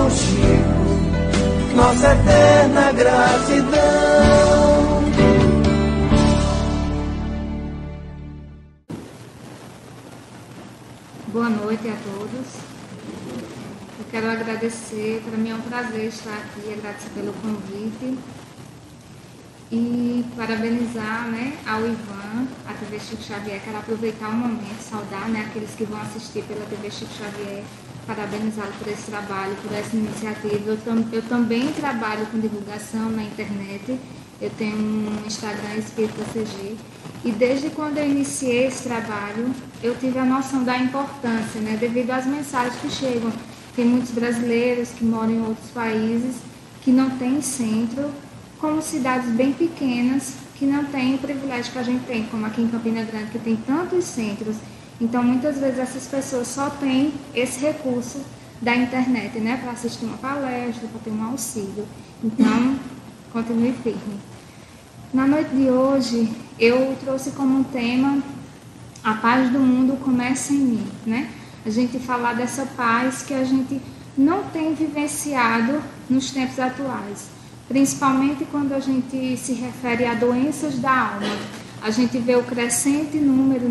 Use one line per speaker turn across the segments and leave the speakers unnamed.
contigo, nossa eterna gratidão.
Boa noite a todos. Eu quero agradecer, para mim é um prazer estar aqui, agradecer pelo convite e parabenizar, ao Ivan, a TV Chico Xavier. Quero aproveitar o momento, saudar, aqueles que vão assistir pela TV Chico Xavier, parabenizá-lo por esse trabalho, por essa iniciativa. Eu também trabalho com divulgação na internet, eu tenho um Instagram Espírita CG, e desde quando eu iniciei esse trabalho, eu tive a noção da importância, devido às mensagens que chegam. Tem muitos brasileiros que moram em outros países que não têm centro, como cidades bem pequenas que não têm o privilégio que a gente tem, como aqui em Campina Grande, que tem tantos centros. Então, muitas vezes, essas pessoas só têm esse recurso da internet, para assistir uma palestra, para ter um auxílio. Então, continue firme. Na noite de hoje, eu trouxe como um tema a paz do mundo começa em mim, A gente falar dessa paz que a gente não tem vivenciado nos tempos atuais, principalmente quando a gente se refere a doenças da alma. A gente vê o crescente número,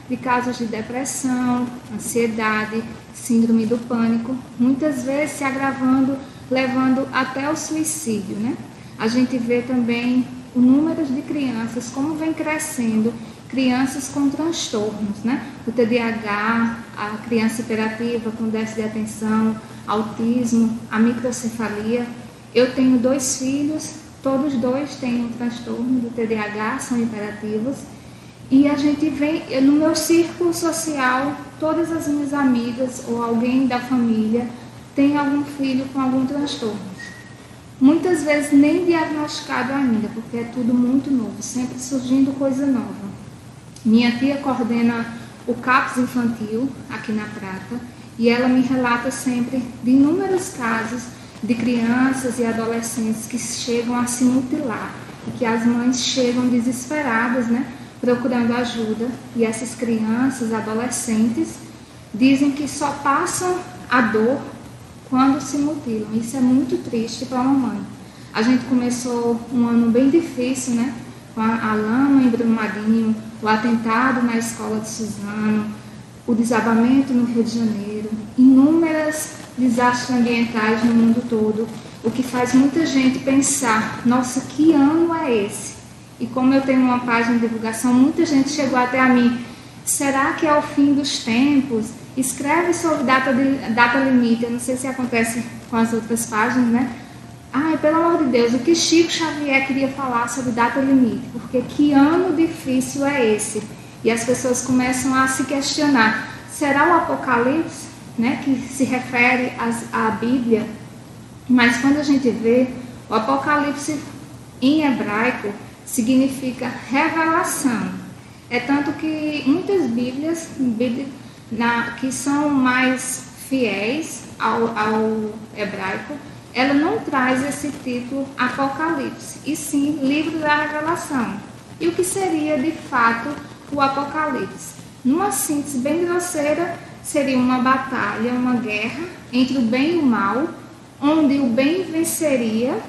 de casos de depressão, ansiedade, síndrome do pânico, muitas vezes se agravando, levando até o suicídio, A gente vê também o número de crianças, como vem crescendo, crianças com transtornos, O TDAH, a criança hiperativa com déficit de atenção, autismo, a microcefalia. Eu tenho 2 filhos, todos 2 têm um transtorno do TDAH, são hiperativos, e a gente vê, no meu círculo social, todas as minhas amigas ou alguém da família tem algum filho com algum transtorno. Muitas vezes nem diagnosticado ainda, porque é tudo muito novo, sempre surgindo coisa nova. Minha tia coordena o CAPS infantil aqui na Prata, e ela me relata sempre de inúmeros casos de crianças e adolescentes que chegam a se mutilar e que as mães chegam desesperadas, procurando ajuda, e essas crianças, adolescentes, dizem que só passam a dor quando se mutilam. Isso é muito triste para a mamãe. A gente começou um ano bem difícil, com a lama em Brumadinho, o atentado na escola de Suzano, o desabamento no Rio de Janeiro, inúmeros desastres ambientais no mundo todo, o que faz muita gente pensar, nossa, que ano é esse? E como eu tenho uma página de divulgação, muita gente chegou até a mim, será que é o fim dos tempos? Escreve sobre data limite. Eu não sei se acontece com as outras páginas, Ai, pelo amor de Deus, o que Chico Xavier queria falar sobre data limite? Porque que ano difícil é esse? E as pessoas começam a se questionar, será o Apocalipse, que se refere à Bíblia? Mas quando a gente vê, o Apocalipse em hebraico significa revelação. É tanto que muitas Bíblias que são mais fiéis ao hebraico, ela não traz esse título Apocalipse, e sim Livro da Revelação. E o que seria de fato o Apocalipse? Numa síntese bem grosseira, seria uma batalha, uma guerra entre o bem e o mal, onde o bem venceria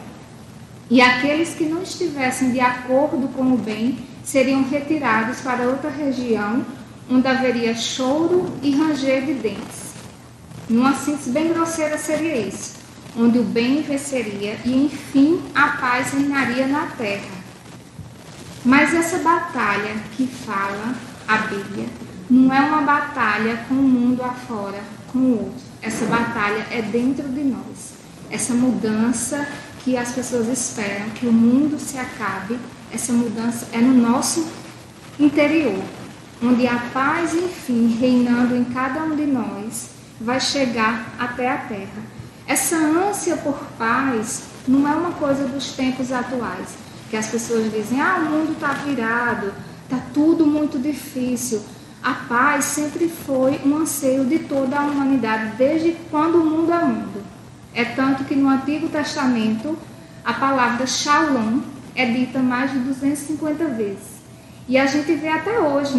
e aqueles que não estivessem de acordo com o bem seriam retirados para outra região, onde haveria choro e ranger de dentes. Numa síntese bem grosseira seria isso, onde o bem venceria e, enfim, a paz reinaria na terra. Mas essa batalha que fala a Bíblia não é uma batalha com o mundo afora, com o outro. Essa batalha é dentro de nós. Essa mudança que as pessoas esperam, que o mundo se acabe, essa mudança é no nosso interior, onde a paz, enfim, reinando em cada um de nós, vai chegar até a terra. Essa ânsia por paz não é uma coisa dos tempos atuais, que as pessoas dizem, o mundo está virado, está tudo muito difícil. A paz sempre foi um anseio de toda a humanidade, desde quando o mundo é mundo. É tanto que no Antigo Testamento, a palavra Shalom é dita mais de 250 vezes. E a gente vê até hoje,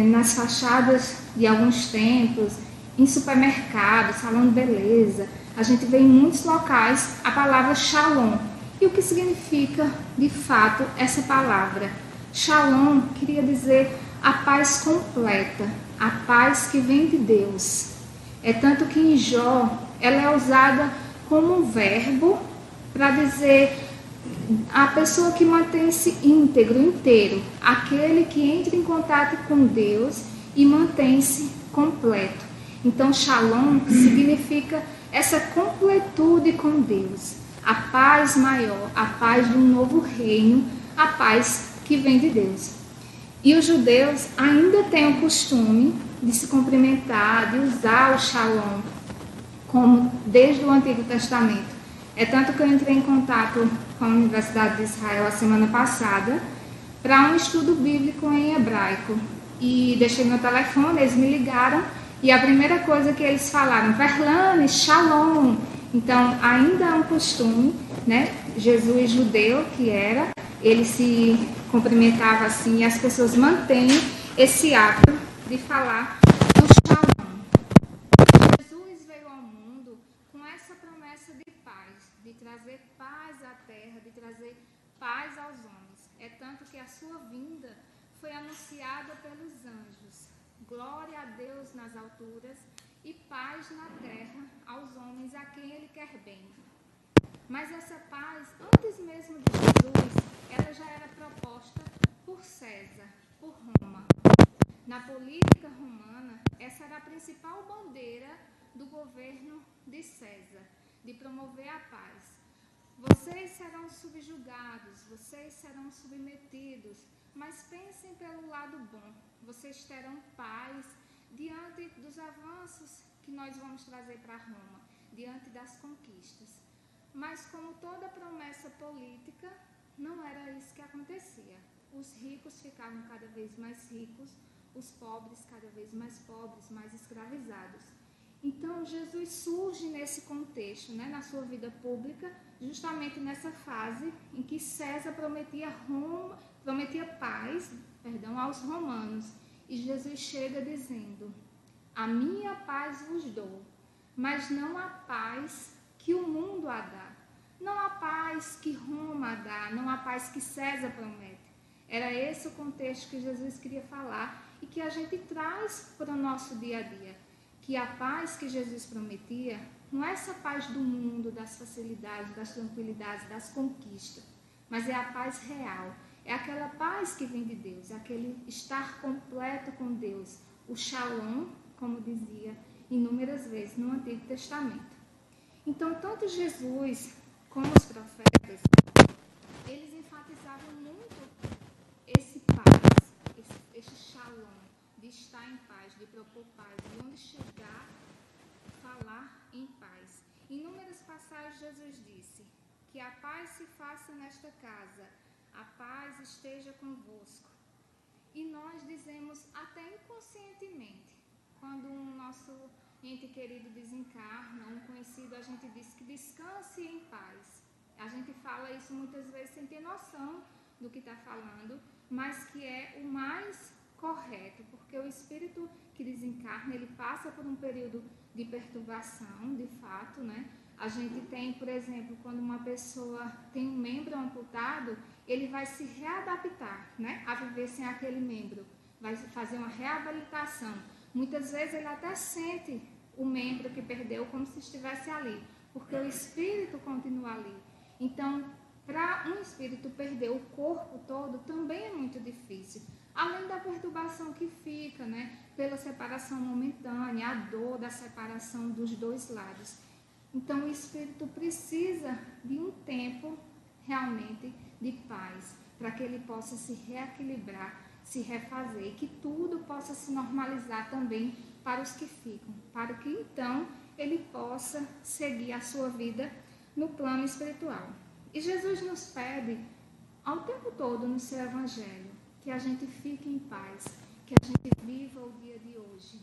nas fachadas de alguns templos, em supermercado, salão de beleza, a gente vê em muitos locais a palavra shalom. E o que significa, de fato, essa palavra? Shalom queria dizer a paz completa, a paz que vem de Deus. É tanto que em Jó, ela é usada como um verbo para dizer a pessoa que mantém-se íntegro, inteiro, aquele que entra em contato com Deus e mantém-se completo. Então, Shalom significa essa completude com Deus, a paz maior, a paz de um novo reino, a paz que vem de Deus. E os judeus ainda têm o costume de se cumprimentar, de usar o Shalom, como desde o Antigo Testamento. É tanto que eu entrei em contato com a Universidade de Israel a semana passada para um estudo bíblico em hebraico. E deixei meu telefone, eles me ligaram e a primeira coisa que eles falaram, Verlane, Shalom. Então, ainda é um costume, né? Jesus judeu que era, ele se cumprimentava assim e as pessoas mantêm esse hábito de falar do Shalom. Jesus veio ao mundo com essa promessa de paz, de trazer paz à terra, de trazer paz aos homens. É tanto que a sua vinda foi anunciada pelos anjos. Glória a Deus nas alturas e paz na terra aos homens a quem ele quer bem. Mas essa paz, antes mesmo de Jesus, ela já era proposta por César, por Roma. Na política romana, essa era a principal bandeira do governo de César, de promover a paz. Vocês serão subjugados, vocês serão submetidos, mas pensem pelo lado bom. Vocês terão paz diante dos avanços que nós vamos trazer para Roma, diante das conquistas. Mas como toda promessa política, não era isso que acontecia. Os ricos ficavam cada vez mais ricos, os pobres cada vez mais pobres, mais escravizados. Então, Jesus surge nesse contexto, né, na sua vida pública, justamente nessa fase em que César prometia paz, aos romanos. E Jesus chega dizendo, a minha paz vos dou, mas não a paz que o mundo a dá. Não a paz que Roma dá, não a paz que César promete. Era esse o contexto que Jesus queria falar e que a gente traz para o nosso dia a dia. Que a paz que Jesus prometia não é essa paz do mundo, das facilidades, das tranquilidades, das conquistas, mas é a paz real. É aquela paz que vem de Deus, é aquele estar completo com Deus. O Shalom, como dizia inúmeras vezes no Antigo Testamento. Então, tanto Jesus como os profetas, eles enfatizavam muito esse paz, esse Shalom, de estar em paz, de propor paz, de onde chegar, falar em paz. Em inúmeras passagens, Jesus disse que a paz se faça nesta casa, a paz esteja convosco. E nós dizemos até inconscientemente, quando um nosso ente querido desencarna, um conhecido, a gente diz que descanse em paz. A gente fala isso muitas vezes sem ter noção do que está falando, mas que é o mais correto, porque o espírito que desencarna, ele passa por um período de perturbação, de fato, né? A gente tem, por exemplo, quando uma pessoa tem um membro amputado, ele vai se readaptar, né, a viver sem aquele membro, vai fazer uma reabilitação. Muitas vezes ele até sente o membro que perdeu como se estivesse ali, porque o espírito continua ali. Então, para um espírito perder o corpo todo também é muito difícil. Além da perturbação que fica, né, pela separação momentânea, a dor da separação dos dois lados. Então, o espírito precisa de um tempo realmente de paz, para que ele possa se reequilibrar, se refazer, e que tudo possa se normalizar também para os que ficam, para que então ele possa seguir a sua vida no plano espiritual. E Jesus nos pede ao tempo todo no seu evangelho que a gente fique em paz, que a gente viva o dia de hoje,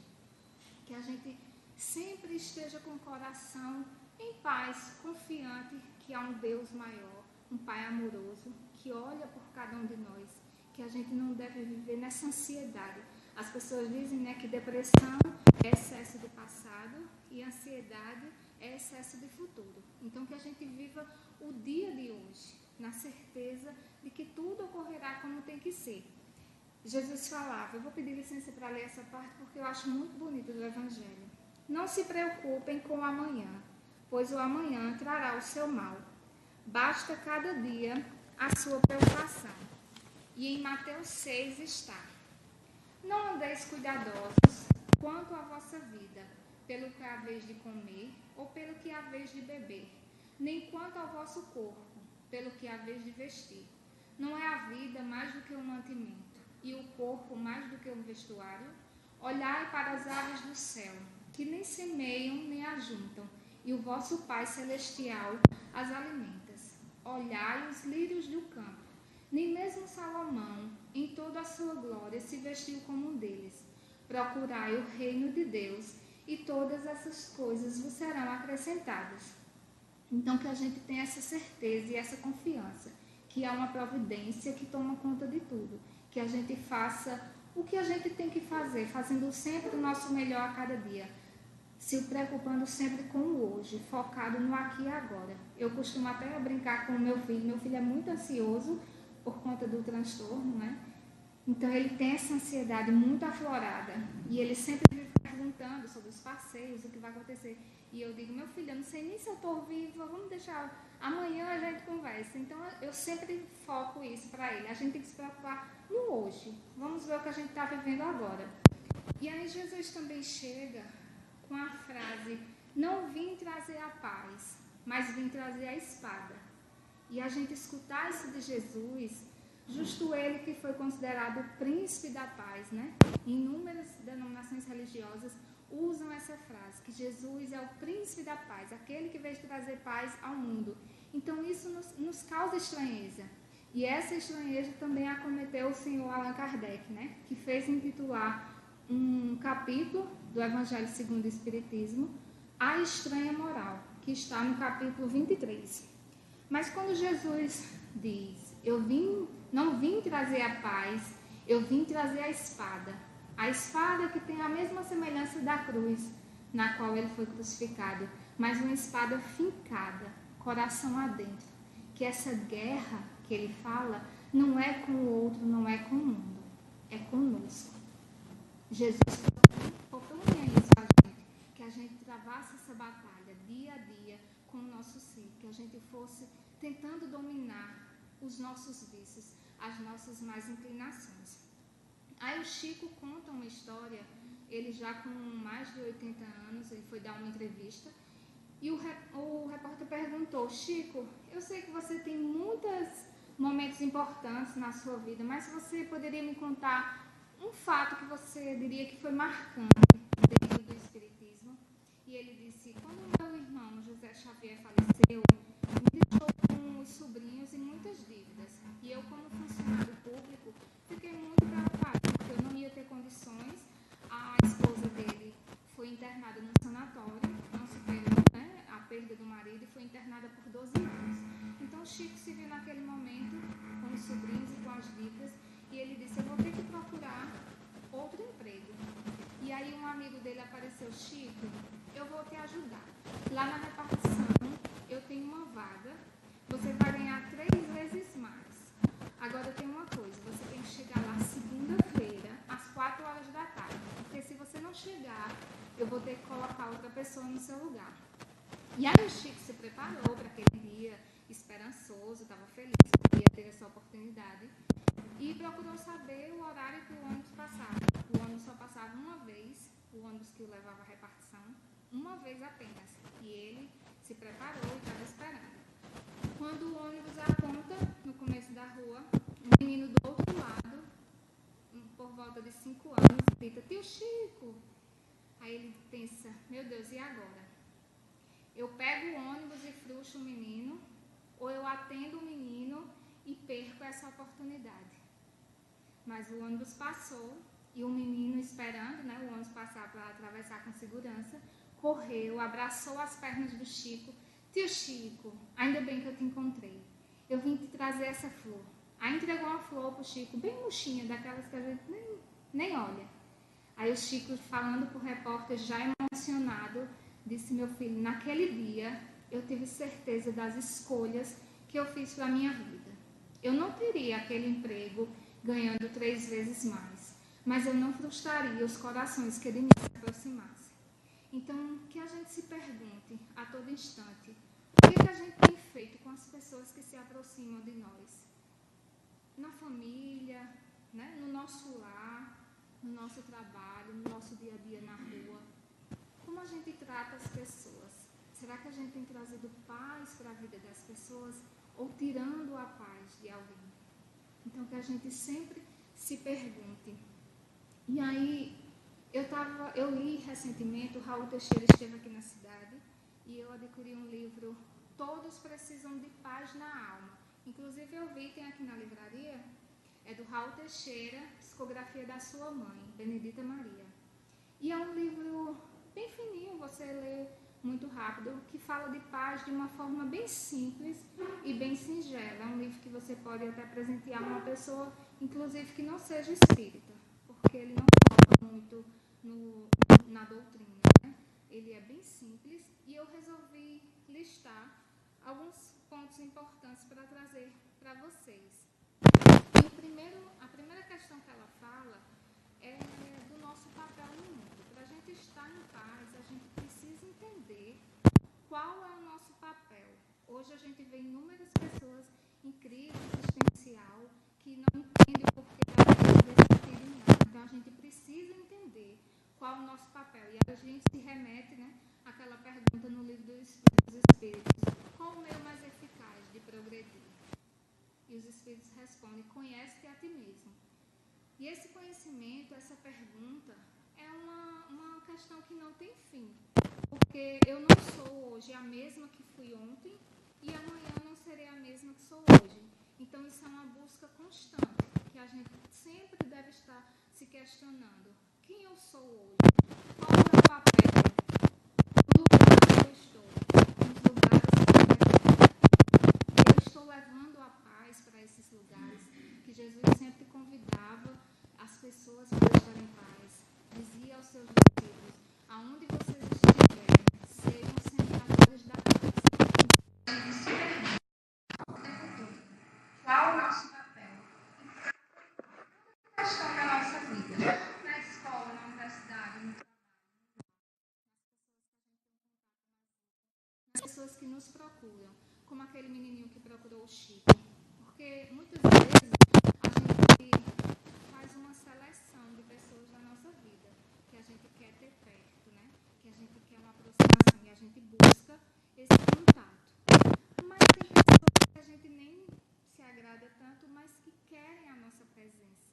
que a gente sempre esteja com o coração em paz, confiante que há um Deus maior, um Pai amoroso, que olha por cada um de nós, que a gente não deve viver nessa ansiedade. As pessoas dizem, né, que depressão é excesso do passado e ansiedade é excesso de futuro. Então, que a gente viva o dia de hoje, na certeza de que tudo ocorrerá como tem que ser. Jesus falava, eu vou pedir licença para ler essa parte porque eu acho muito bonito do Evangelho. Não se preocupem com o amanhã, pois o amanhã trará o seu mal. Basta cada dia a sua preocupação. E em Mateus 6 está: não andeis cuidadosos quanto à vossa vida, pelo que haveis de comer ou pelo que haveis de beber, nem quanto ao vosso corpo, pelo que haveis de vestir. Não é a vida mais do que um mantimento, e o corpo mais do que um vestuário? Olhai para as aves do céu, que nem semeiam nem ajuntam, e o vosso Pai Celestial as alimenta. Olhai os lírios do campo, nem mesmo Salomão, em toda a sua glória, se vestiu como um deles. Procurai o reino de Deus, e todas essas coisas vos serão acrescentadas. Então, que a gente tenha essa certeza e essa confiança, que há uma providência que toma conta de tudo. Que a gente faça o que a gente tem que fazer, fazendo sempre o nosso melhor a cada dia. Se preocupando sempre com o hoje, focado no aqui e agora. Eu costumo até brincar com o meu filho é muito ansioso por conta do transtorno, né? Então ele tem essa ansiedade muito aflorada e ele sempre vive perguntando sobre os passeios, o que vai acontecer. E eu digo, meu filho, eu não sei nem se eu estou viva, vamos deixar, amanhã a gente conversa. Então eu sempre foco isso para ele, a gente tem que se preocupar no hoje, vamos ver o que a gente está vivendo agora. E aí Jesus também chega com a frase, não vim trazer a paz, mas vim trazer a espada. E a gente escutar isso de Jesus, justo ele que foi considerado o príncipe da paz, né? Inúmeras denominações religiosas usam essa frase, que Jesus é o príncipe da paz, aquele que veio trazer paz ao mundo. Então isso nos causa estranheza. E essa estranheza também acometeu o senhor Allan Kardec, né? Que fez intitular um capítulo do Evangelho segundo o Espiritismo, A Estranha Moral, que está no capítulo 23. Mas quando Jesus diz, não vim trazer a paz, eu vim trazer a espada que tem a mesma semelhança da cruz, na qual ele foi crucificado, mas uma espada fincada, coração adentro, que essa guerra que ele fala, não é com o outro, não é com o mundo, é conosco. Jesus propunha isso a gente, que a gente travasse essa batalha dia a dia com o nosso ser, que a gente fosse tentando dominar os nossos vícios, as nossas más inclinações. Aí o Chico conta uma história, ele já com mais de 80 anos, ele foi dar uma entrevista, e o repórter perguntou, Chico, eu sei que você tem muitos momentos importantes na sua vida, mas você poderia me contar um fato que você diria que foi marcante dentro do Espiritismo? E ele disse, quando meu irmão José Xavier faleceu, me deixou com os sobrinhos e muitas dívidas. E eu, como funcionário público, fiquei muito preocupada, porque eu não ia ter condições. A esposa dele foi internada num sanatório, não superou, né, a perda do marido, e foi internada por 12 anos. Então, Chico se viu naquele momento com os sobrinhos e com as dívidas, e ele disse, eu vou ter que procurar outro emprego. E aí um amigo dele apareceu, Chico, eu vou te ajudar. Lá na repartição, eu tenho uma vaga, você vai ganhar 3 vezes mais. Agora tem uma coisa, você tem que chegar lá segunda-feira, às 4 horas da tarde. Porque se você não chegar, eu vou ter que colocar outra pessoa no seu lugar. E aí o Chico se preparou para aquele dia, esperançoso, estava feliz que ia ter essa oportunidade. E procurou saber o horário que o ônibus passava. O ônibus só passava uma vez, o ônibus que o levava à repartição, uma vez apenas. E ele se preparou e estava esperando. Quando o ônibus aponta no começo da rua, um menino do outro lado, por volta de 5 anos, grita, tio Chico! Aí ele pensa, meu Deus, e agora? Eu pego o ônibus e frustro o menino, ou eu atendo o menino e perco essa oportunidade. Mas o ônibus passou e o menino esperando, né, o ônibus passar para atravessar com segurança, correu, abraçou as pernas do Chico. Tio Chico, ainda bem que eu te encontrei. Eu vim te trazer essa flor. Aí entregou uma flor para o Chico, bem murchinha, daquelas que a gente nem olha. Aí o Chico, falando para o repórter, já emocionado, disse: meu filho, naquele dia eu tive certeza das escolhas que eu fiz para a minha vida. Eu não teria aquele emprego ganhando 3 vezes mais, mas eu não frustraria os corações que ele me aproximasse. Então, que a gente se pergunte a todo instante, o que a gente tem feito com as pessoas que se aproximam de nós? Na família, né? No nosso lar, no nosso trabalho, no nosso dia a dia na rua. Como a gente trata as pessoas? Será que a gente tem trazido paz para a vida das pessoas ou tirando a paz de alguém? Então, que a gente sempre se pergunte. E aí, eu li recentemente, o Raul Teixeira esteve aqui na cidade e eu adquiri um livro, Todos Precisam de Paz na Alma. Inclusive, eu vi, tem aqui na livraria, é do Raul Teixeira, Psicografia da Sua Mãe, Benedita Maria. E é um livro bem fininho, você lê muito rápido, que fala de paz de uma forma bem simples e bem singela. É um livro que você pode até presentear uma pessoa, inclusive que não seja espírita, porque ele não foca muito na doutrina, né? Ele é bem simples e eu resolvi listar alguns pontos importantes para trazer para vocês. E a primeira questão que ela fala é do nosso papel no mundo. Para a gente estar em paz, a gente precisa entender qual é o nosso papel. Hoje a gente vê inúmeras pessoas em crise existencial que não entendem o porquê elas não decidirem em nada. Então a gente precisa entender qual é o nosso papel. E a gente se remete, né, àquela pergunta no livro dos Espíritos: qual o meio mais eficaz de progredir? E os Espíritos respondem: conhece-te a ti mesmo. E esse conhecimento, essa pergunta, é uma questão que não tem fim. Porque eu não sou hoje a mesma que fui ontem e amanhã não serei a mesma que sou hoje. Então isso é uma busca constante, que a gente sempre deve estar se questionando. Quem eu sou hoje? Qual é o meu papel? No lugar que eu estou? Nos lugares que eu estou levando a paz para esses lugares que Jesus sempre convidava as pessoas para estar em paz. Dizia aos seus discípulos: aonde vocês estiverem, sejam semeadores da paz. Qual o nosso papel? A questão da nossa vida, na escola, na universidade, no trabalho, nas pessoas que nos procuram, como aquele menininho que procurou o Chico. Porque muitas vezes a gente faz uma seleção de pessoas da nossa vida que a gente quer ter perto, né? Que a gente quer uma aproximação e a gente busca esse contato. Mas tem pessoas que a gente nem se agrada tanto, mas que querem a nossa presença.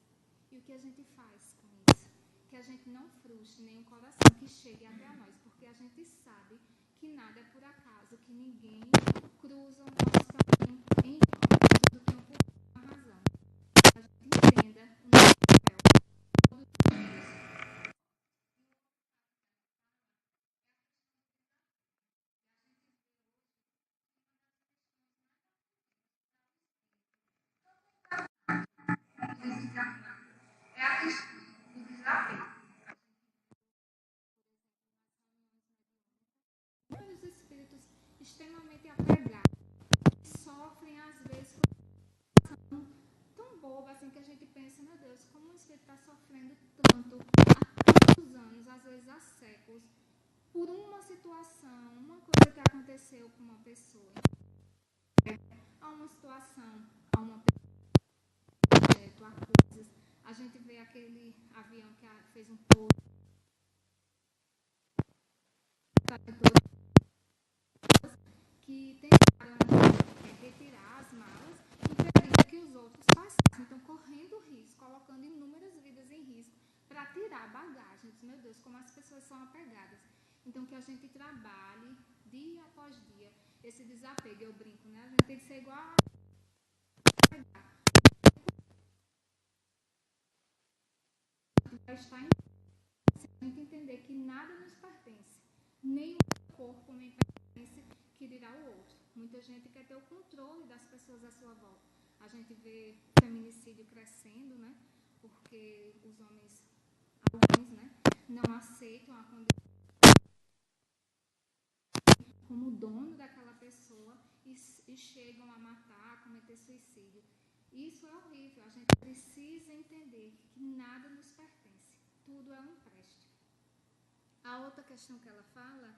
E o que a gente faz com isso? Que a gente não frustre nenhum coração que chegue até a nós, porque a gente sabe que nada é por acaso, que ninguém cruza o nosso caminho em vão, tudo tem uma razão. A gente entenda o nosso papel todos os dias. É a questão do desapego. Vários espíritos extremamente apegados, que sofrem às vezes tão boba assim que a gente pensa: meu Deus, como o espírito está sofrendo tanto há tantos anos, às vezes há séculos, por uma situação, uma coisa que aconteceu com uma pessoa. Há uma situação, há uma projeto, há coisas. A gente vê aquele avião que fez um pouso, que tentaram retirar as malas, impedindo que os outros passassem. Então, correndo risco, colocando inúmeras vidas em risco para tirar bagagens. Meu Deus, como as pessoas são apegadas. Então, que a gente trabalhe dia após dia esse desapego. Eu brinco, né? A gente tem que ser igual a estar em se a gente entender que nada nos pertence, nem o corpo nem pertence que dirá o outro. Muita gente quer ter o controle das pessoas à sua volta. A gente vê o feminicídio crescendo, né? Porque os homens, alguns, né, não aceitam a condição como dono daquela pessoa e chegam a matar, a cometer suicídio. Isso é horrível. A gente precisa entender que nada nos pertence, tudo é um empréstimo. A outra questão que ela fala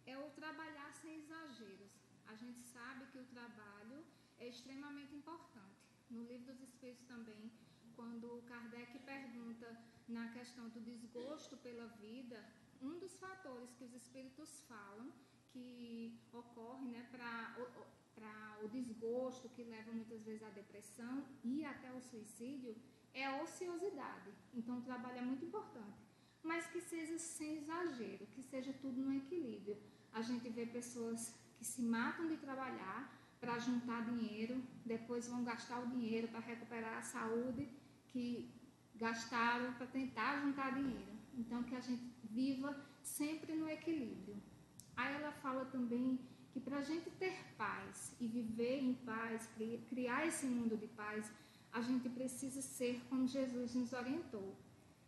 é o trabalhar sem exageros. A gente sabe que o trabalho é extremamente importante. No Livro dos Espíritos também, quando Kardec pergunta na questão do desgosto pela vida, um dos fatores que os espíritos falam que ocorre, né, para o desgosto, que leva muitas vezes à depressão e até ao suicídio, é a ociosidade. Então o trabalho é muito importante, mas que seja sem exagero, que seja tudo no equilíbrio. A gente vê pessoas que se matam de trabalhar para juntar dinheiro, depois vão gastar o dinheiro para recuperar a saúde que gastaram para tentar juntar dinheiro. Então que a gente viva sempre no equilíbrio. Aí ela fala também que para a gente ter paz e viver em paz, criar esse mundo de paz, a gente precisa ser como Jesus nos orientou,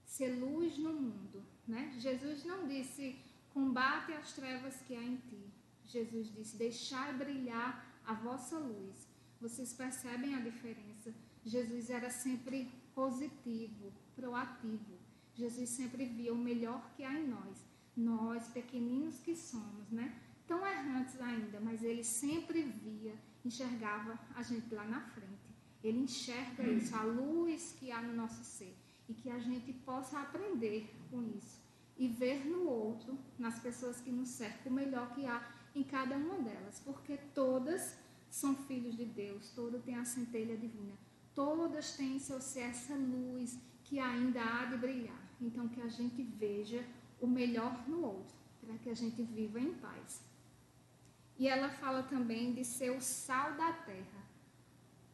ser luz no mundo, né? Jesus não disse, combate as trevas que há em ti. Jesus disse, deixai brilhar a vossa luz. Vocês percebem a diferença? Jesus era sempre positivo, proativo. Jesus sempre via o melhor que há em nós pequeninos que somos, né? Tão errantes ainda, mas ele sempre via, enxergava a gente lá na frente. Ele enxerga isso, a luz que há no nosso ser, e que a gente possa aprender com isso e ver no outro, nas pessoas que nos cercam, o melhor que há em cada uma delas, porque todas são filhos de Deus, todas têm a centelha divina, todas têm em seu ser essa luz que ainda há de brilhar. Então que a gente veja o melhor no outro, para que a gente viva em paz. E ela fala também de ser o sal da terra.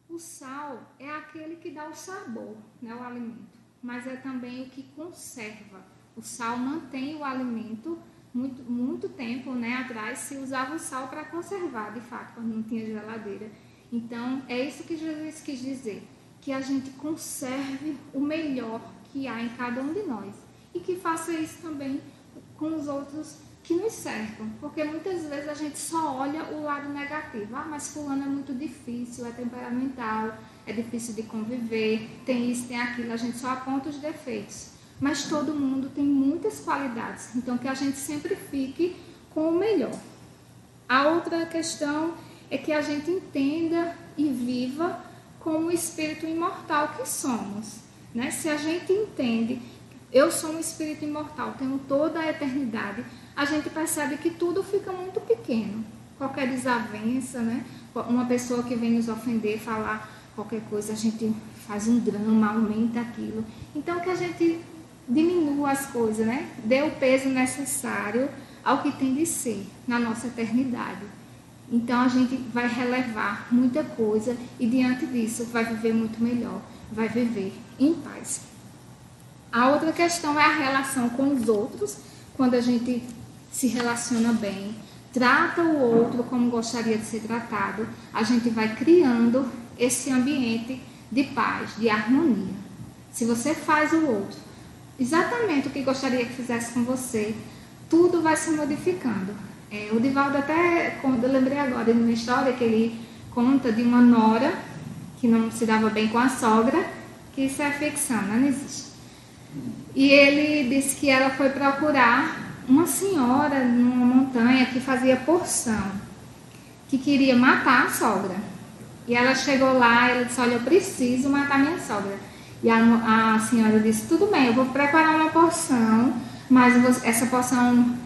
O sal é aquele que dá o sabor, né, o alimento, mas é também o que conserva. O sal mantém o alimento. Muito tempo, né, atrás se usava o sal para conservar, de fato, quando não tinha geladeira. Então, é isso que Jesus quis dizer, que a gente conserve o melhor que há em cada um de nós e que faça isso também com os outros que nos cercam, porque muitas vezes a gente só olha o lado negativo. Ah, mas fulano é muito difícil, é temperamental, é difícil de conviver, tem isso, tem aquilo, a gente só aponta os defeitos. Mas todo mundo tem muitas qualidades, então que a gente sempre fique com o melhor. A outra questão é que a gente entenda e viva como o espírito imortal que somos, né? Se a gente entende, eu sou um espírito imortal, tenho toda a eternidade, a gente percebe que tudo fica muito pequeno. Qualquer desavença, né? Uma pessoa que vem nos ofender, falar qualquer coisa, a gente faz um drama, aumenta aquilo. Então que a gente diminua as coisas, né? Dê o peso necessário ao que tem de ser na nossa eternidade. Então a gente vai relevar muita coisa e diante disso vai viver muito melhor, vai viver em paz. A outra questão é a relação com os outros, quando a gente se relaciona bem, trata o outro como gostaria de ser tratado, a gente vai criando esse ambiente de paz, de harmonia. Se você faz o outro exatamente o que gostaria que fizesse com você, tudo vai se modificando. O Divaldo até, eu lembrei agora de uma história que ele conta de uma nora que não se dava bem com a sogra, que isso é ficção, não existe. E ele disse que ela foi procurar uma senhora numa montanha que fazia porção, que queria matar a sogra. E ela chegou lá e ela disse, olha, eu preciso matar minha sogra. E a senhora disse, tudo bem, eu vou preparar uma porção, mas essa porção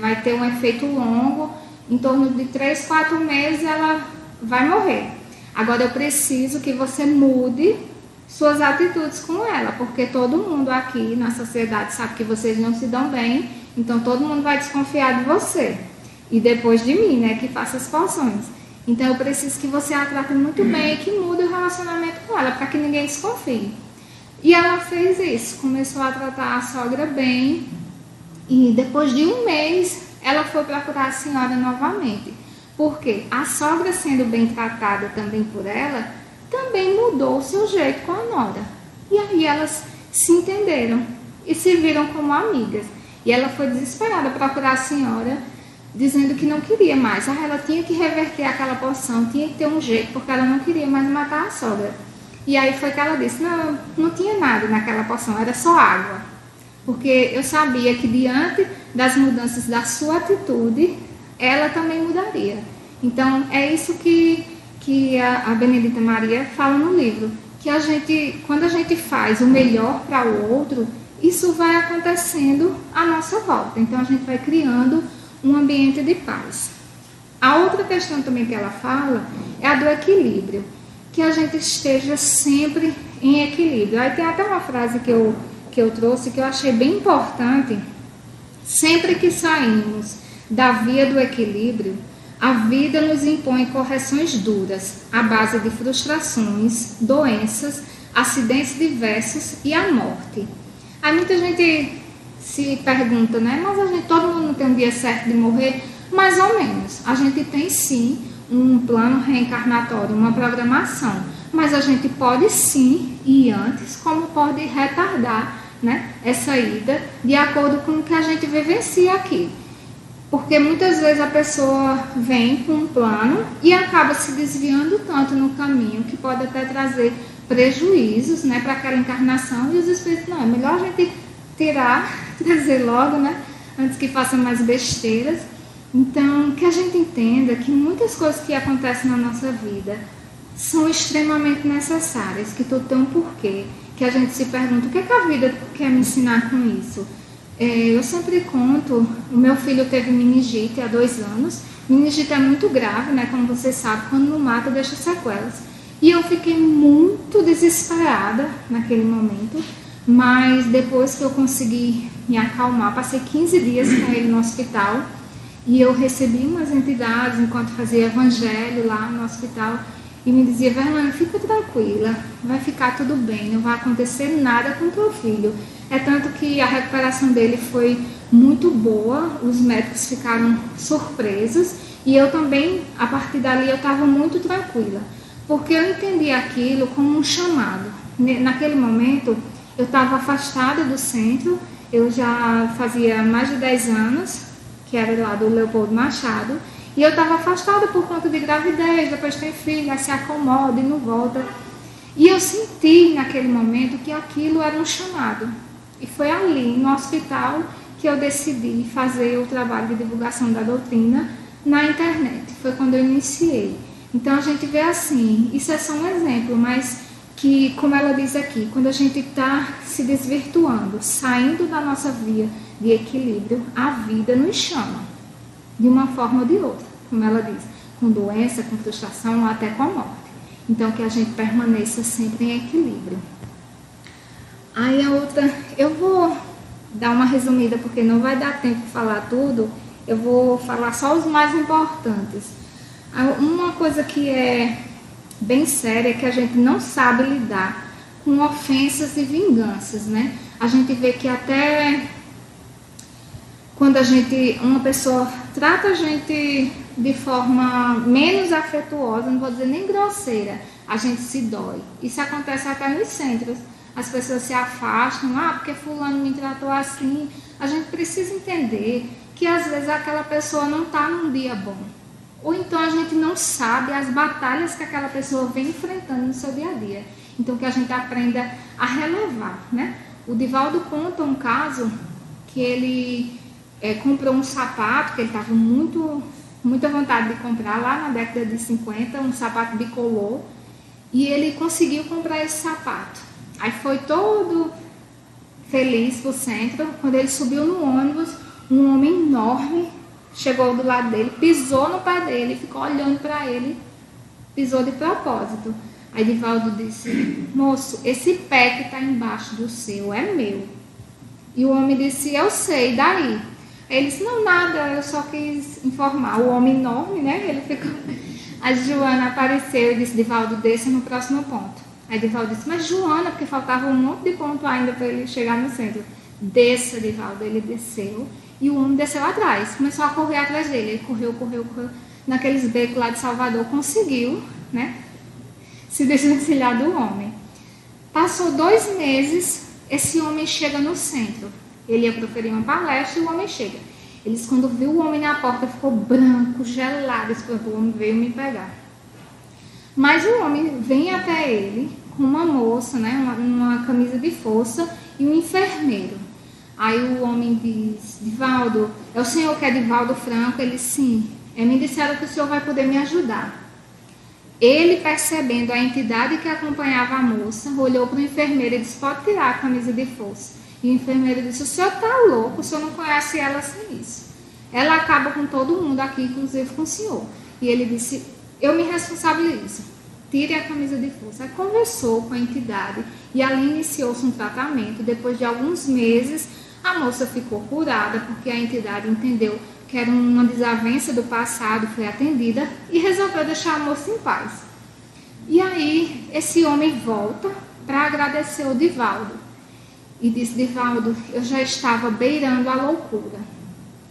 vai ter um efeito longo, em torno de 3, 4 meses ela vai morrer. Agora eu preciso que você mude suas atitudes com ela, porque todo mundo aqui na sociedade sabe que vocês não se dão bem, então todo mundo vai desconfiar de você. E depois de mim, né, que faça as porções. Então eu preciso que você a trate muito bem e que mude o relacionamento com ela, para que ninguém desconfie. E ela fez isso, começou a tratar a sogra bem, e depois de um mês ela foi procurar a senhora novamente, porque a sogra, sendo bem tratada também por ela, também mudou o seu jeito com a nora. E aí elas se entenderam e se viram como amigas. E ela foi desesperada procurar a senhora, dizendo que não queria mais. Ela tinha que reverter aquela poção, tinha que ter um jeito, porque ela não queria mais matar a sogra. E aí foi que ela disse, não tinha nada naquela poção, era só água. Porque eu sabia que diante das mudanças da sua atitude, ela também mudaria. Então, é isso que a Benedita Maria fala no livro, que quando a gente faz o melhor para o outro, isso vai acontecendo à nossa volta. Então, a gente vai criando um ambiente de paz. A outra questão também que ela fala é a do equilíbrio, que a gente esteja sempre em equilíbrio. Aí tem até uma frase que eu trouxe, que eu achei bem importante. Sempre que saímos da via do equilíbrio, a vida nos impõe correções duras, à base de frustrações, doenças, acidentes diversos e a morte. Aí muita gente se pergunta, né? Mas todo mundo tem um dia certo de morrer? Mais ou menos. A gente tem sim um plano reencarnatório, uma programação. Mas a gente pode sim ir antes, como pode retardar, né, essa ida, de acordo com o que a gente vivencia aqui. Porque muitas vezes a pessoa vem com um plano e acaba se desviando tanto no caminho que pode até trazer prejuízos, né, para aquela encarnação, e os espíritos, não, é melhor a gente trazer logo, né, antes que faça mais besteiras. Então, que a gente entenda que muitas coisas que acontecem na nossa vida são extremamente necessárias, que tudo tem um porquê, que a gente se pergunta, o que é que a vida quer me ensinar com isso? Eu sempre conto, o meu filho teve meningite há 2 anos, meningite é muito grave, né, como você sabe, quando não mata deixa sequelas, e eu fiquei muito desesperada naquele momento, mas depois que eu consegui me acalmar, passei 15 dias com ele no hospital, e eu recebi umas entidades enquanto fazia evangelho lá no hospital, e me dizia, Verlane, fica tranquila, vai ficar tudo bem, não vai acontecer nada com o teu filho. É tanto que a recuperação dele foi muito boa, os médicos ficaram surpresos, e eu também, a partir dali, eu estava muito tranquila, porque eu entendi aquilo como um chamado. Naquele momento, eu estava afastada do centro, eu já fazia mais de 10 anos, que era lá do Leopoldo Machado, e eu estava afastada por conta de gravidez, depois tem filho, aí se acomoda e não volta. E eu senti naquele momento que aquilo era um chamado. E foi ali, no hospital, que eu decidi fazer o trabalho de divulgação da doutrina na internet. Foi quando eu iniciei. Então a gente vê assim, isso é só um exemplo, mas que, como ela diz aqui, quando a gente está se desvirtuando, saindo da nossa via de equilíbrio, a vida nos chama. De uma forma ou de outra, como ela diz, com doença, com frustração, até com a morte. Então, que a gente permaneça sempre em equilíbrio. Aí a outra, eu vou dar uma resumida, porque não vai dar tempo de falar tudo, eu vou falar só os mais importantes. Uma coisa que é bem séria é que a gente não sabe lidar com ofensas e vinganças, né? A gente vê que até quando uma pessoa trata a gente de forma menos afetuosa, não vou dizer nem grosseira, a gente se dói. Isso acontece até nos centros. As pessoas se afastam, porque fulano me tratou assim. A gente precisa entender que às vezes aquela pessoa não está num dia bom. Ou então a gente não sabe as batalhas que aquela pessoa vem enfrentando no seu dia a dia. Então que a gente aprenda a relevar, né? O Divaldo conta um caso que ele comprou um sapato, que ele estava muita vontade de comprar lá na década de 50, um sapato bicolor, e ele conseguiu comprar esse sapato. Aí foi todo feliz pro centro. Quando ele subiu no ônibus, um homem enorme chegou do lado dele, pisou no pé dele, ficou olhando para ele, pisou de propósito. Aí Divaldo disse, moço, esse pé que está embaixo do seu é meu. E o homem disse, eu sei, daí? Aí ele disse, não, nada, eu só quis informar. O homem enorme, né, ele ficou... A Joana apareceu e disse, Divaldo, desça no próximo ponto. Aí Divaldo disse, mas Joana, porque faltava um monte de ponto ainda para ele chegar no centro. Desça, Divaldo. Ele desceu e o homem desceu atrás, começou a correr atrás dele. Ele correu. Naqueles becos lá de Salvador, conseguiu, né, se desvencilhar do homem. Passou 2 meses, esse homem chega no centro. Ele ia proferir uma palestra e o homem chega. Eles, quando viu o homem na porta, ficou branco, gelado, o homem veio me pegar. Mas o homem vem até ele com uma moça, né, uma camisa de força e um enfermeiro. Aí o homem diz: Divaldo, é o senhor que é Divaldo Franco? Ele: sim, me disseram que o senhor vai poder me ajudar. Ele, percebendo a entidade que acompanhava a moça, olhou para o enfermeiro e disse: pode tirar a camisa de força. E o enfermeiro disse: o senhor está louco, o senhor não conhece ela sem isso. Ela acaba com todo mundo aqui, inclusive com o senhor. E ele disse: eu me responsabilizo, tire a camisa de força. Aí conversou com a entidade e ali iniciou-se um tratamento. Depois de alguns meses, a moça ficou curada, porque a entidade entendeu que era uma desavença do passado, foi atendida e resolveu deixar a moça em paz. E aí esse homem volta para agradecer o Divaldo e disse: Divaldo, eu já estava beirando a loucura.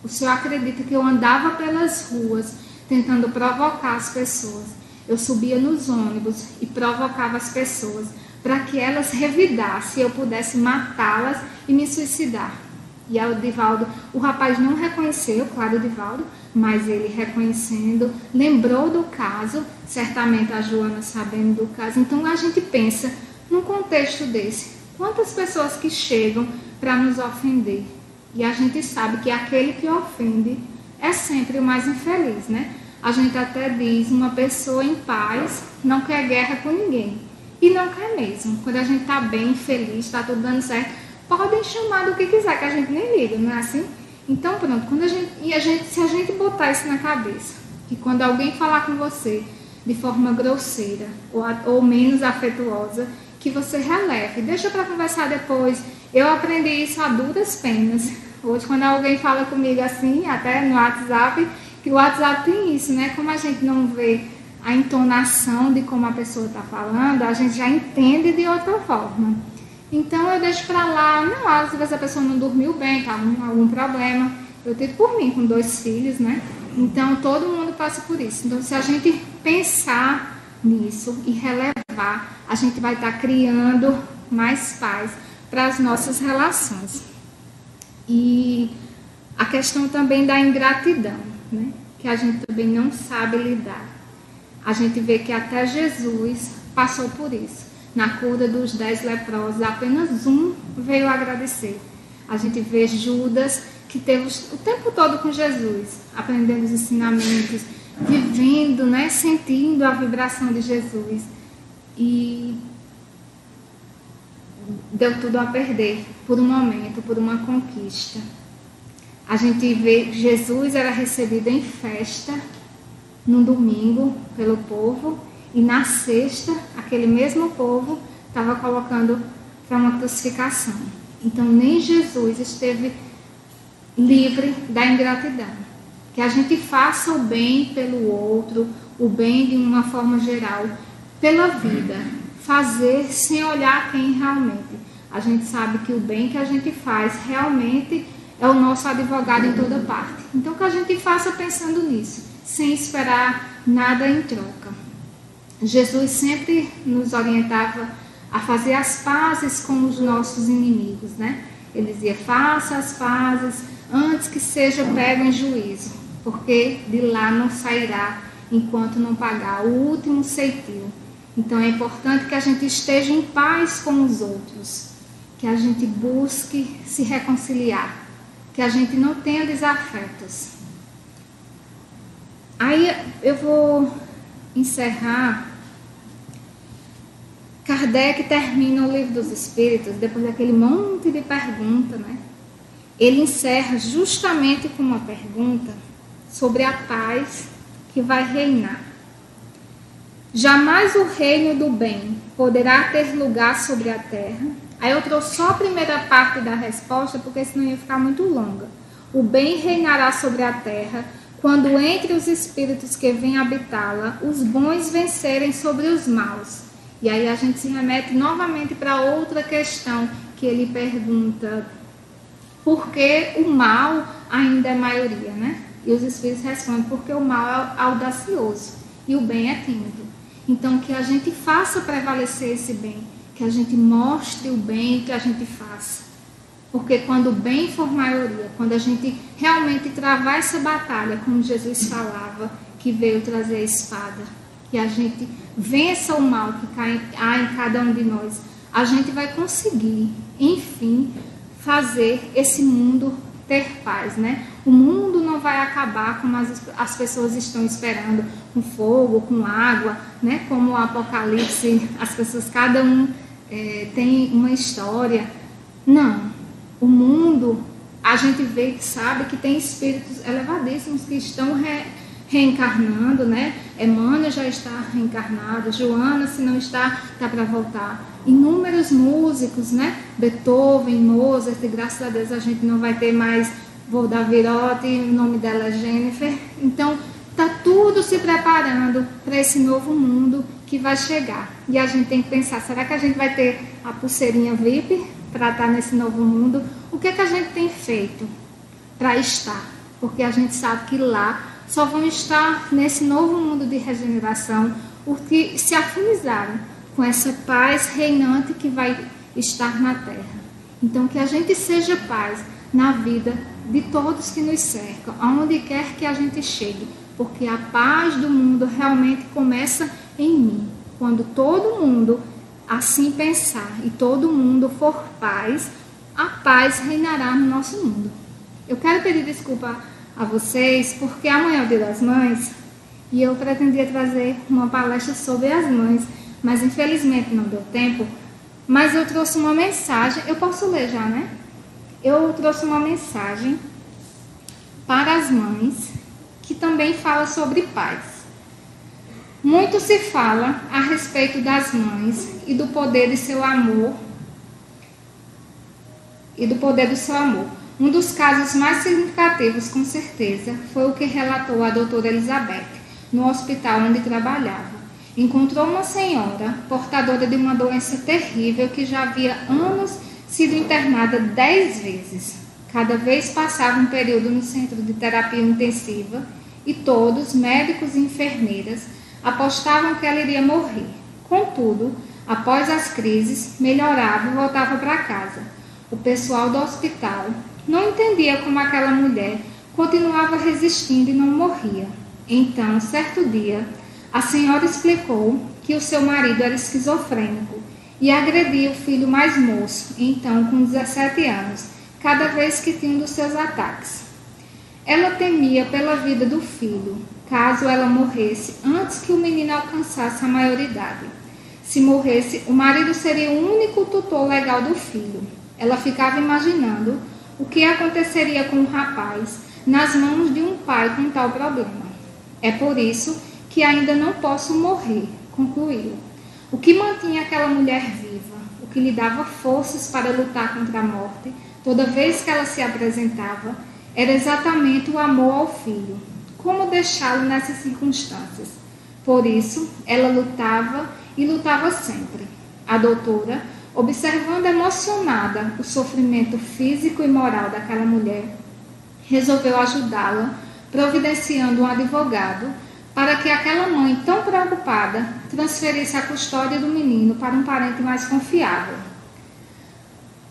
O senhor acredita que eu andava pelas ruas tentando provocar as pessoas? Eu subia nos ônibus e provocava as pessoas para que elas revidassem e eu pudesse matá-las e me suicidar. E aí o Divaldo, o rapaz não reconheceu, claro, o Divaldo, mas ele reconhecendo, lembrou do caso, certamente a Joana sabendo do caso. Então a gente pensa, num contexto desse, quantas pessoas que chegam para nos ofender? E a gente sabe que aquele que ofende é sempre o mais infeliz, né? A gente até diz, uma pessoa em paz não quer guerra com ninguém. E não quer mesmo. Quando a gente está bem, feliz, está tudo dando certo, podem chamar do que quiser, que a gente nem liga, não é assim? Então pronto, se a gente botar isso na cabeça, que quando alguém falar com você de forma grosseira ou menos afetuosa, que você releve, deixa para conversar depois. Eu aprendi isso a duras penas. Hoje, quando alguém fala comigo assim, até no WhatsApp, que o WhatsApp tem isso, né? Como a gente não vê a entonação de como a pessoa está falando, a gente já entende de outra forma. Então eu deixo para lá, não, às vezes a pessoa não dormiu bem, está com algum problema. Eu tive por mim, com 2 filhos, né? Então todo mundo passa por isso. Então se a gente pensar nisso e relevar, a gente vai estar criando mais paz para as nossas relações. E a questão também da ingratidão, né? Que a gente também não sabe lidar. A gente vê que até Jesus passou por isso. Na cura dos 10 leprosos, apenas um veio agradecer. A gente vê Judas, que teve o tempo todo com Jesus, aprendendo os ensinamentos, vivendo, né, sentindo a vibração de Jesus. E deu tudo a perder por um momento, por uma conquista. A gente vê que Jesus era recebido em festa, no domingo, pelo povo, e na sexta, aquele mesmo povo estava colocando para uma crucificação. Então, nem Jesus esteve livre da ingratidão. Que a gente faça o bem pelo outro, o bem de uma forma geral, pela vida. Fazer sem olhar quem realmente. A gente sabe que o bem que a gente faz realmente é o nosso advogado em toda parte. Então, que a gente faça pensando nisso, sem esperar nada em troca. Jesus sempre nos orientava a fazer as pazes com os nossos inimigos, né? Ele dizia: faça as pazes antes que seja pego em juízo, porque de lá não sairá enquanto não pagar o último ceitil. Então é importante que a gente esteja em paz com os outros, que a gente busque se reconciliar, que a gente não tenha desafetos. Aí eu vou encerrar. Kardec termina o Livro dos Espíritos, depois daquele monte de perguntas, né? Ele encerra justamente com uma pergunta sobre a paz que vai reinar. Jamais o reino do bem poderá ter lugar sobre a terra. Aí eu trouxe só a primeira parte da resposta, porque senão ia ficar muito longa. O bem reinará sobre a terra quando entre os espíritos que vêm habitá-la, os bons vencerem sobre os maus. E aí a gente se remete novamente para outra questão que ele pergunta: por que o mal ainda é maioria, né? E os espíritos respondem: porque o mal é audacioso e o bem é tímido. Então que a gente faça prevalecer esse bem, que a gente mostre o bem que a gente faça. Porque quando o bem for maioria, quando a gente realmente travar essa batalha, como Jesus falava, que veio trazer a espada, que a gente vença o mal que há em cada um de nós, a gente vai conseguir, enfim, fazer esse mundo ter paz, né? O mundo não vai acabar como as pessoas estão esperando, com fogo, com água, né? Como o Apocalipse, as pessoas, cada um tem uma história. Não. O mundo, a gente vê, sabe que tem espíritos elevadíssimos que estão reencarnando, né? Emmanuel já está reencarnado, Joana, se não está, está para voltar. Inúmeros músicos, né? Beethoven, Mozart, e graças a Deus a gente não vai ter mais Voldavirotti, o nome dela é Jennifer. Então, está tudo se preparando para esse novo mundo que vai chegar. E a gente tem que pensar, será que a gente vai ter a pulseirinha VIP para estar nesse novo mundo? O que é que a gente tem feito para estar? Porque a gente sabe que lá só vão estar nesse novo mundo de regeneração os que se afinizarem com essa paz reinante que vai estar na Terra. Então, que a gente seja paz na vida de todos que nos cercam, aonde quer que a gente chegue, porque a paz do mundo realmente começa em mim. Quando todo mundo assim pensar e todo mundo for paz, a paz reinará no nosso mundo. Eu quero pedir desculpa a vocês, porque amanhã é o Dia das Mães e eu pretendia trazer uma palestra sobre as mães, mas infelizmente não deu tempo. Mas eu trouxe uma mensagem, eu posso ler já, né? Eu trouxe uma mensagem para as mães que também fala sobre paz. Muito se fala a respeito das mães e do poder de seu amor. Um dos casos mais significativos, com certeza, foi o que relatou a doutora Elizabeth, no hospital onde trabalhava. Encontrou uma senhora portadora de uma doença terrível que já havia anos sido internada 10 vezes. Cada vez passava um período no centro de terapia intensiva e todos, médicos e enfermeiras, apostavam que ela iria morrer. Contudo, após as crises, melhorava e voltava para casa. O pessoal do hospital não entendia como aquela mulher continuava resistindo e não morria. Então, certo dia, a senhora explicou que o seu marido era esquizofrênico e agredia o filho mais moço, então com 17 anos, cada vez que tinha um dos seus ataques. Ela temia pela vida do filho, caso ela morresse antes que o menino alcançasse a maioridade. Se morresse, o marido seria o único tutor legal do filho. Ela ficava imaginando o que aconteceria com o rapaz nas mãos de um pai com tal problema. É por isso que ainda não posso morrer, concluiu. O que mantinha aquela mulher viva, o que lhe dava forças para lutar contra a morte, toda vez que ela se apresentava, era exatamente o amor ao filho. Como deixá-lo nessas circunstâncias? Por isso, ela lutava e lutava sempre. A doutora, observando emocionada o sofrimento físico e moral daquela mulher, resolveu ajudá-la, providenciando um advogado para que aquela mãe tão preocupada transferisse a custódia do menino para um parente mais confiável.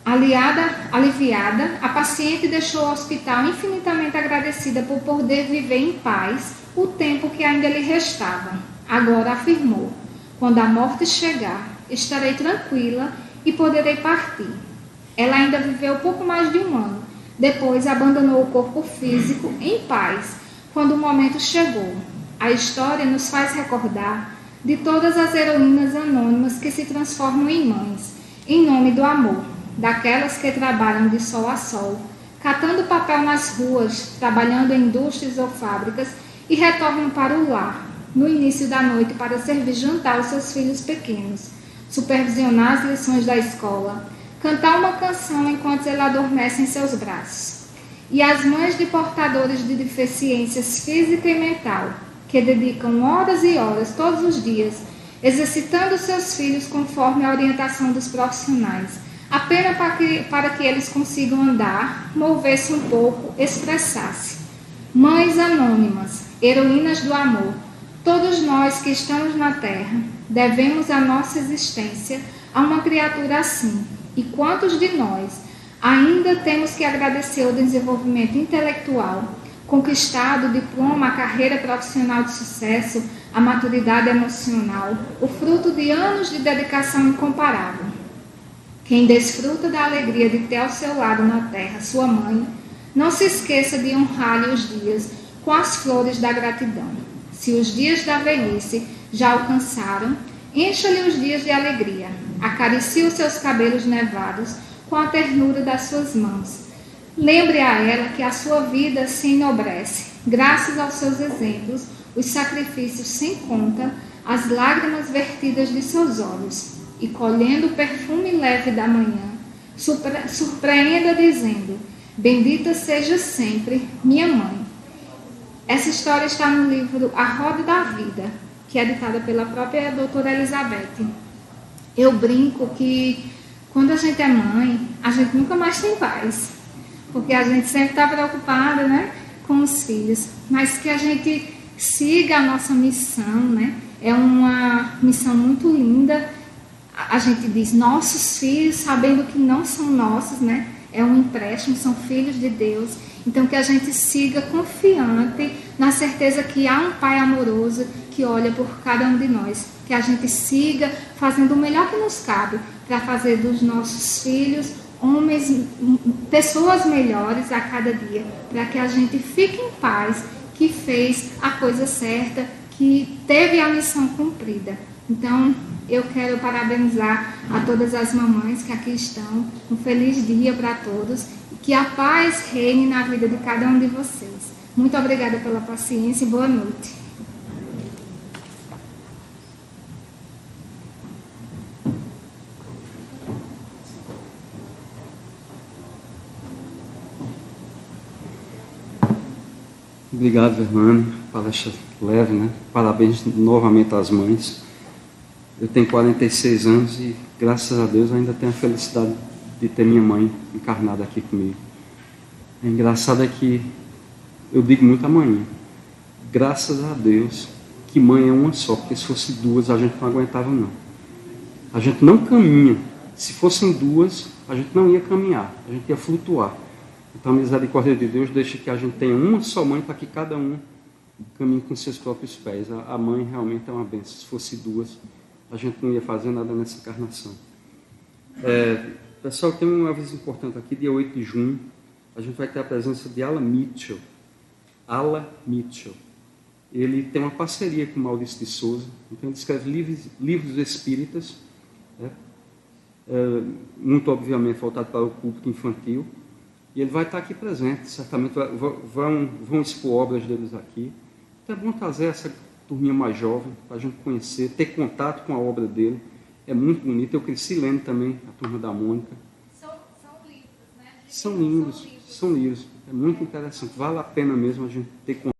Aliviada, a paciente deixou o hospital infinitamente agradecida por poder viver em paz o tempo que ainda lhe restava. Agora afirmou: quando a morte chegar, estarei tranquila e poderei partir. Ela ainda viveu pouco mais de um ano. Depois abandonou o corpo físico em paz, quando o momento chegou. A história nos faz recordar de todas as heroínas anônimas que se transformam em mães, em nome do amor, daquelas que trabalham de sol a sol, catando papel nas ruas, trabalhando em indústrias ou fábricas e retornam para o lar, no início da noite, para servir jantar aos seus filhos pequenos, supervisionar as lições da escola, cantar uma canção enquanto ele adormece em seus braços. E as mães de portadores de deficiências física e mental, que dedicam horas e horas todos os dias, exercitando seus filhos conforme a orientação dos profissionais, apenas para que eles consigam andar, mover-se um pouco, expressar-se. Mães anônimas, heroínas do amor, todos nós que estamos na Terra devemos a nossa existência a uma criatura assim. E quantos de nós Ainda temos que agradecer o desenvolvimento intelectual, conquistado o diploma, a carreira profissional de sucesso, a maturidade emocional, o fruto de anos de dedicação incomparável. Quem desfruta da alegria de ter ao seu lado na terra sua mãe, não se esqueça de honrar-lhe os dias com as flores da gratidão. Se os dias da velhice já alcançaram, encha-lhe os dias de alegria, acaricie os seus cabelos nevados com a ternura das suas mãos. Lembre a ela que a sua vida se enobrece, graças aos seus exemplos, os sacrifícios sem conta, as lágrimas vertidas de seus olhos, e colhendo o perfume leve da manhã, surpreenda dizendo: bendita seja sempre minha mãe. Essa história está no livro A Roda da Vida, que é ditada pela própria doutora Elizabeth. Eu brinco que quando a gente é mãe, a gente nunca mais tem paz, porque a gente sempre está preocupada, né, com os filhos, mas que a gente siga a nossa missão, né? É uma missão muito linda. A gente diz nossos filhos, sabendo que não são nossos, né? É um empréstimo, são filhos de Deus. Então que a gente siga confiante na certeza que há um Pai amoroso que olha por cada um de nós. Que a gente siga fazendo o melhor que nos cabe para fazer dos nossos filhos homens, pessoas melhores a cada dia, para que a gente fique em paz, que fez a coisa certa, que teve a missão cumprida. Então, eu quero parabenizar a todas as mamães que aqui estão, um feliz dia para todos, e que a paz reine na vida de cada um de vocês. Muito obrigada pela paciência e boa noite.
Obrigado, Hernani. Palestra leve, né? Parabéns novamente às mães. Eu tenho 46 anos e, graças a Deus, ainda tenho a felicidade de ter minha mãe encarnada aqui comigo. É engraçado é que eu digo muito à mãe, graças a Deus que mãe é uma só, porque se fosse duas a gente não aguentava não. A gente não caminha. Se fossem duas, a gente não ia caminhar, a gente ia flutuar. Então a misericórdia de Deus deixa que a gente tenha uma só mãe para que cada um caminhe com seus próprios pés. A mãe realmente é uma bênção. Se fosse duas, a gente não ia fazer nada nessa encarnação. Pessoal, tem um aviso importante aqui, dia 8 de junho, a gente vai ter a presença de Alan Mitchell. Alan Mitchell. Ele tem uma parceria com Maurício de Souza, então ele escreve livros espíritas, né? Muito obviamente voltado para o público infantil, e ele vai estar aqui presente, certamente vão expor obras deles aqui. Então é bom trazer essa turminha mais jovem, para a gente conhecer, ter contato com a obra dele, é muito bonito. Eu cresci lendo também a Turma da Mônica.
São livros, né?
São lindos, é muito interessante, vale a pena mesmo a gente ter contato.